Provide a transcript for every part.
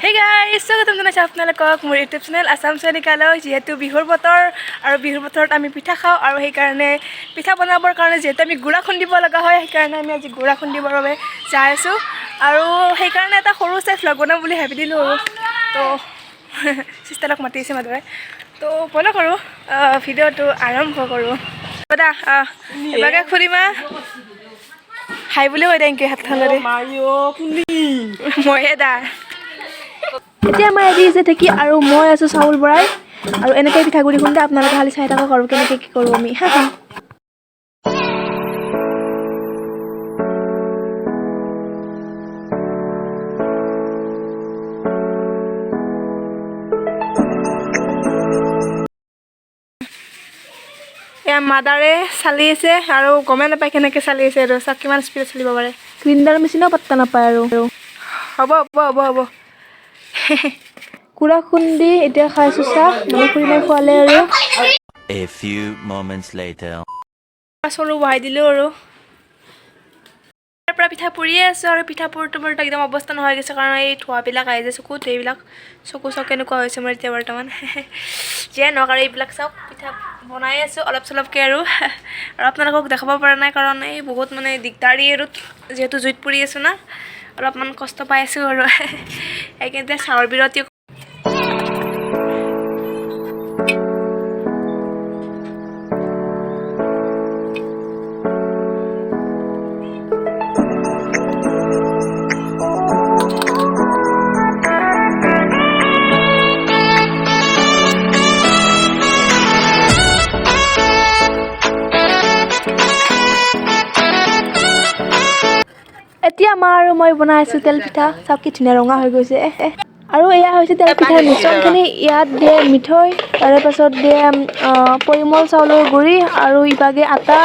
Hey guys, স্বাগতম জনাইছোঁ আপোনালোকক মোৰ ইউটিউব চেনেল আসাম সায়ানিকালৈ। যিহেতু বিহুৰ বতৰ আৰু বিহুৰ বতৰত আমি পিঠা খাওঁ আৰু সেইকাৰণে পিঠা বনাবৰ কাৰণে যিহেতু আমি গুড়া খুন্দিব লগা হয়, সেইকাৰণে আমি আজি গুড়া খুন্দিবৰ বাবে যাই আছোঁ আৰু সেইকাৰণে এটা সৰু চাই ভ্লগ বনাম বুলি ভাবি দিলোঁ আৰু তো চিষ্টাৰক মাতিছে মাদৰে। তো ব'লক আৰু ভিডিঅ'টো আৰম্ভ কৰোঁ। দাদা এবাৰকে খুলিমা হাই বুলি কৈ দেংকে হাতখনৰে ময়ে দা এতিয়া মই ৰেডি আছে থাকি আৰু মই আছোঁ চাউল বৰাই আৰু এনেকৈ পিঠাগুড়ি খুন্দে আপোনালোকে খালি চাই থাকক আৰু কেনেকৈ কি কৰোঁ আমি এয়া মাদাৰে চালি আছে আৰু গমে নাপায় কেনেকৈ চালি আছে আৰু চাওক কিমান স্পীডত চলিব পাৰে। গ্ৰিণ্ডাৰ মেচিনেও পাত্তা নাপায় আৰু হ'ব হ'ব হ'ব হ'ব কুৰা খুন্দি এতিয়া খাইছোঁ চাহ মানে খুৰীমাই খোৱালে আৰু A few moments later. চৰু বহাই দিলোঁ আৰু তাৰ পৰা পিঠা পুৰিয়ে আছোঁ আৰু পিঠা পুৰটো মোৰ একদম অৱস্থা নোহোৱা গৈছে কাৰণ এই ধোঁৱাবিলাক আহি যে চকুত এইবিলাক চকু চাওক কেনেকুৱা হৈছে মোৰ এতিয়া বৰ্তমান যিয়ে নহওক আৰু এইবিলাক চাওক পিঠা বনাই আছোঁ অলপ চলপকৈ আৰু আপোনালোকক দেখাব পৰা নাই কাৰণ এই বহুত মানে দিগদাৰী আৰু যিহেতু জুইত পুৰি আছোঁ না অলপমান কষ্ট পাই আছোঁ আৰু সেইকাৰণে চাহৰ বিৰতি এতিয়া মা আৰু মই বনাই আছোঁ তেল পিঠা চাওক কি ধুনীয়া ৰঙা হৈ গৈছে আৰু এয়া হৈছে তেল পিঠাৰ মিশ্ৰণখিনি ইয়াত দিয়ে মিঠৈ তাৰে পাছত দিয়ে পৰিমল চাউলৰ গুড়ি আৰু ইভাগে আটা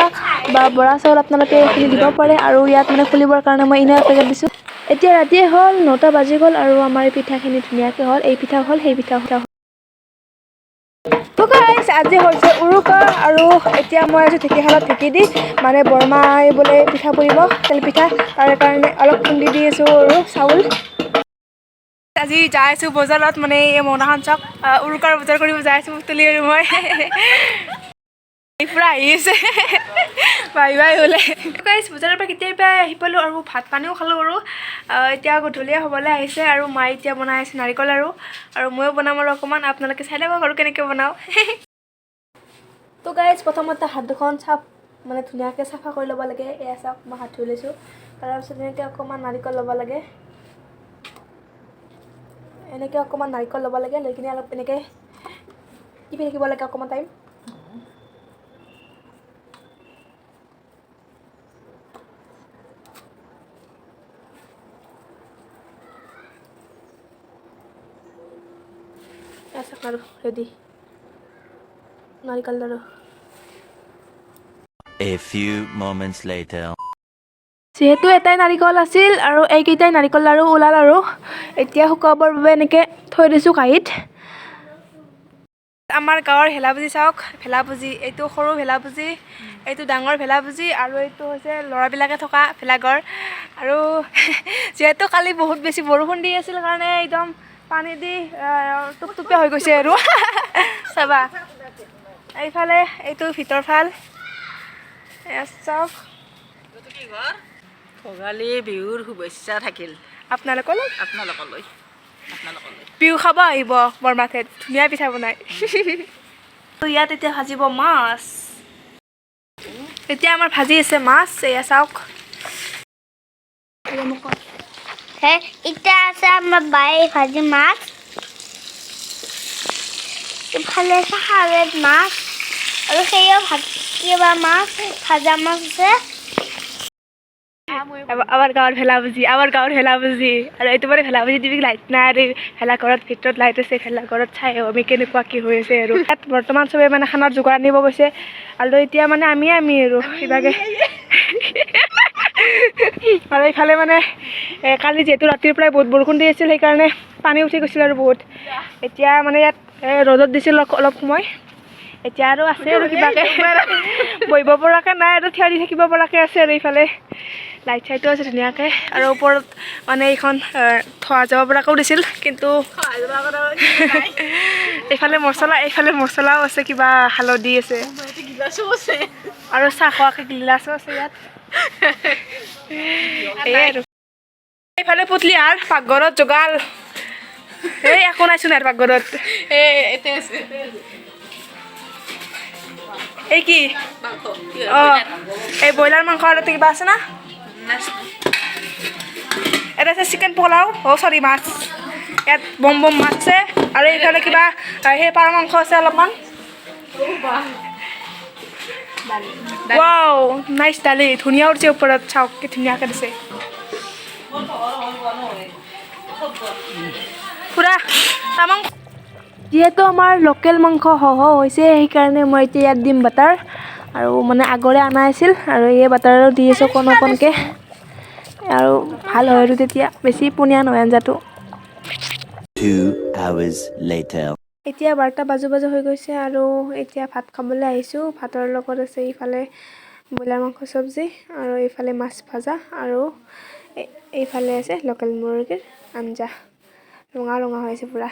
বা বৰা চাউল আপোনালোকে এইখিনি দিব পাৰে আৰু ইয়াত মানে খুলিবৰ কাৰণে মই ইনাৰ পেকেট দিছোঁ। এতিয়া ৰাতিয়ে হ'ল 9টা বাজি গ'ল আৰু আমাৰ এই পিঠাখিনি ধুনীয়াকৈ হ'ল এই পিঠা হ'ল সেই পিঠা হ'ল। আজি হৈছে উৰুকা আৰু এতিয়া মই আছোঁ ঢেঁকীশালত ঢেঁকী দি মানে বৰমাই বোলে পিঠা পুৰিব তেল পিঠা তাৰ কাৰণে অলপ খুন্দি দি আছোঁ আৰু চাউল। আজি যাই আছোঁ বজাৰত মানে এই মনাখন চাওক উৰুকাৰ বজাৰ কৰিব যাই আছোঁ তুলি আৰু মই পূৰা আহি আছে বাই বাই বোলে বজাৰৰ পৰা কেতিয়াবা আহি পালোঁ আৰু ভাত পানীও খালোঁ আৰু এতিয়া গধূলীয়া হ'বলৈ আহিছে আৰু মায়ে এতিয়া বনাই আছে নাৰিকল আৰু ময়ো বনাম আৰু অকণমান আপোনালোকে চাই ল'ব আৰু কেনেকৈ বনাওঁ তো গাইজ প্ৰথমতে হাত দুখন মানে ধুনীয়াকৈ চাফা কৰি ল'ব লাগে। এয়া চাওক মই হাত ধুই লৈছোঁ তাৰপিছত এনেকৈ অকণমান নাৰিকল ল'ব লাগে লৈ কিনে অলপ এনেকৈ টিপি থাকিব লাগে অকণমান টাইম চাওক আৰু ৰেডি নাৰিকল লাৰু। A few moments later. যিহেতু এটাই নাৰিকল আছিল আৰু এইকেইটাই নাৰিকল লাৰু ওলাল আৰু এতিয়া শুকাবৰ বাবে এনেকৈ থৈ দিছোঁ কাঁহীত। আমাৰ গাঁৱৰ ভেলাপুজি চাওক ভেলাপুজি এইটো সৰু ভেলাপুজি এইটো ডাঙৰ ভেলাপুজি আৰু এইটো হৈছে ল'ৰাবিলাকে থকা ভেলাঘৰ আৰু যিহেতু কালি বহুত বেছি বৰষুণ দি আছিল কাৰণে একদম পানী দি টুপটুপীয়া হৈ গৈছে আৰু চাবা এইফালে এইটো ভিতৰ ফাল চাওক ভোগালী বিহুৰ শুভেচ্ছা থাকিল আপোনালোকলৈ আপোনালোকলৈ বিহু খাব আহিব বৰমাতে ধুনীয়া পিঠা বনাই ইয়াত এতিয়া ভাজিব মাছ এতিয়া আমাৰ ভাজি আছে মাছ এয়া চাওক এতিয়া আছে আমাৰ বাই ভাজি মাছ ইফালে আছে হালধি মাছ আৰু সেয়াও কিবা মাছ ভাজা মাছ আছে আমাৰ গাঁৱৰ ভেলাপুজি আৰু এইটো মানে ভেলাপুজি দিবি লাইট নাই আৰু ভেলাঘৰত ভিতৰত লাইট আছে ভেলাঘৰত চাই আমি কেনেকুৱা কি হৈ আছে আৰু ইয়াত বৰ্তমান চবে মানে খানাৰ যোগাৰ আনিব গৈছে আৰু এতিয়া মানে আমি আৰু কিবাকে আৰু এইফালে মানে কালি যিহেতু ৰাতিৰ পৰাই বহুত বৰষুণ দি আছিল সেইকাৰণে পানী উঠি গৈছিল আৰু বহুত এতিয়া মানে ইয়াত ৰ'দত দিছিল অলপ সময় এতিয়া আৰু আছে আৰু কিবাকে বহিব পৰাকৈ নাই আৰু থিয় দি থাকিব পৰাকৈ আছে আৰু এইফালে লাইট চাইটো আছে ধুনীয়াকৈ আৰু ওপৰত মানে এইখন থোৱা যাব পৰাকৈ দিছিল কিন্তু এইফালে মছলাও আছে কিবা হালধি আছে আৰু চাহ খোৱাকৈ গিলাচো আছে ইয়াত এয়াই আৰু এইফালে পুতলি আৰু পাকঘৰত যোগাল এই একো নাইচোন আৰু পাকঘৰত এই কি অঁ এই ব্ৰইলাৰ মাংস আৰু কিবা আছে না এটা আছে চিকেন পোলাও চৰি মাছ ইয়াত বম মাছ আছে আৰু এইফালে কিবা সেই পাৰ মাংস আছে অলপমান ৱাও নাইচ দালি ধুনীয়া উঠিছে ওপৰত চাওক কি ধুনীয়াকৈ দিছে পুৰা তামাং যিহেতু আমাৰ লোকেল মাংস সহ হৈছে সেইকাৰণে মই এতিয়া ইয়াত দিম বাটাৰ আৰু মানে আগৰে অনা আছিল আৰু এই বাটাৰো দি আছোঁ কণকৈ আৰু ভাল হয় আৰু তেতিয়া বেছি পনীয়া নহয় আঞ্জাটো 2 hours later. এতিয়া 12টা বাজু হৈ গৈছে আৰু এতিয়া ভাত খাবলৈ আহিছোঁ ভাতৰ লগত আছে এইফালে ব্ৰইলাৰ মাংস চব্জি আৰু এইফালে মাছ ভাজা আৰু এইফালে আছে লোকেল মুৰ্গীৰ আঞ্জা ৰঙা হৈ আছে পুৰা